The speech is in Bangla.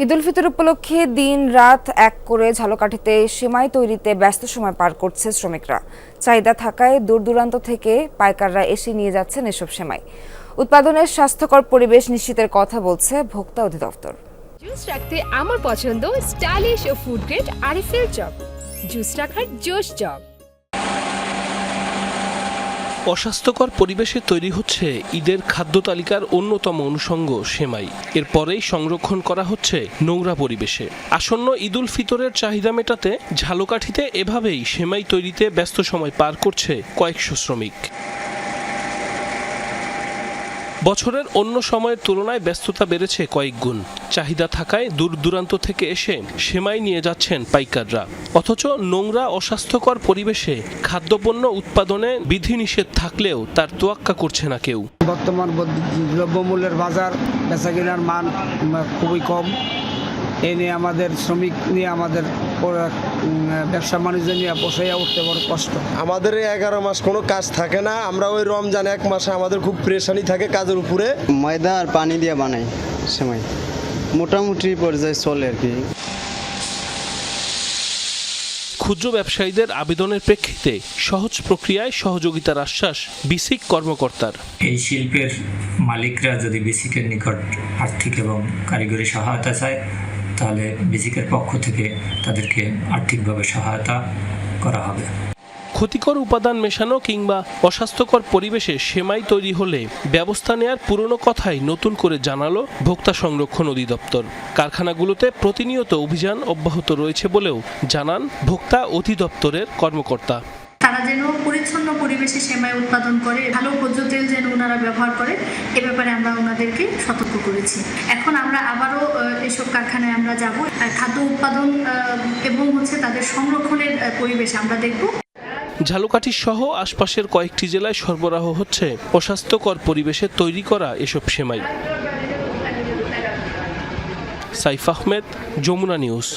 ঈদ উল ফিতর উপলক্ষে দিন রাত এক করে ঝালকাঠিতে সেমাই তৈরিতে ব্যস্ত সময় পার করছে শ্রমিকরা। চাহিদা থাকায় দূর দূরান্ত থেকে পাইকাররা এসে নিয়ে যাচ্ছেন এসব সেমাই। উৎপাদনের স্বাস্থ্যকর পরিবেশ নিশ্চিতের কথা বলছে ভোক্তা অধিদপ্তর। জুস রাখতে আমার পছন্দ স্টাইলিশ ও ফুড গ্রেড আরিফেল চপ। জুস রাখার জোশ চপ। অস্বাস্থ্যকর পরিবেশে তৈরি হচ্ছে ঈদের খাদ্য তালিকার অন্যতম অনুষঙ্গ সেমাই। এরপরেই সংরক্ষণ করা হচ্ছে নোংরা পরিবেশে। আসন্ন ঈদ উল ফিতরের চাহিদা মেটাতে ঝালকাঠিতে এভাবেই সেমাই তৈরিতে ব্যস্ত সময় পার করছে কয়েকশো শ্রমিক। বছরের অন্য সময়ের তুলনায় ব্যস্ততা বেড়েছে কয়েক গুণ। চাহিদা থাকায় দূর দূরান্ত থেকে এসে সেমাই নিয়ে যাচ্ছেন পাইকাররা। অথচ নোংরা অস্বাস্থ্যকর পরিবেশে খাদ্যপণ্য উৎপাদনে বিধিনিষেধ থাকলেও তার তোয়াক্কা করছে না কেউ। বর্তমান দ্রব্যমূল্যের বাজার বেচাকেনার মান খুবই কম। এ নিয়ে আমাদের শ্রমিক নিয়ে আমাদের ব্যবসা বাণিজ্য নিয়ে বসাইয়া উঠতে বড় কষ্ট। আমাদের 11 মাস কোনো কাজ থাকে না। আমরা ওই রমজান 1 মাসে আমাদের খুব প্রেশানি থাকে কাজের উপরে। ময়দা আর পানি দিয়ে বানাই সেমাই, মোটামুটি পর্যায়ে চলে আর কি। ক্ষুদ্র ব্যবসায়ীদের আবেদনের প্রেক্ষিতে সহজ প্রক্রিয়ায় সহযোগিতার আশ্বাস বিসিক কর্মকর্তার। এই শিল্পের মালিকরা যদি বিসিকের নিকট আর্থিক এবং কারিগরি সহায়তা চায়, তাহলে বিসিকের পক্ষ থেকে তাদেরকে আর্থিকভাবে সহায়তা করা হবে। ক্ষতিকর উপাদান মেশানো কিংবা অস্বাস্থ্যকর পরিবেশে সেমাই তৈরি হলে ব্যবস্থা নেয়ার পুরনো কথাই নতুন করে জানালো ভোক্তা সংরক্ষণ অধিদপ্তর। কারখানাগুলোতে প্রতিনিয়ত অভিযান অব্যাহত রয়েছে বলেও জানান ভোক্তা অধিদপ্তরের কর্মকর্তা। তারা যেন পরিচ্ছন্ন পরিবেশে সেমাই উৎপাদন করে, ভালো ভোজ্য তেল যেন ওনারা ব্যবহার করে, এ ব্যাপারে আমরা ওনাদেরকে সতর্ক করেছি। এখন আমরা আবারও এসব কারখানায় আমরা যাব, খাদ্য উৎপাদন এবং তাদের সংরক্ষণের পরিবেশ আমরা দেখব। ঝালকাঠি সহ আশপাশের কয়েকটি জেলায় সরবরাহ হচ্ছে অস্বাস্থ্যকর পরিবেশে তৈরি করা এসব সেমাই। সাইফ আহমেদ, যমুনা নিউজ।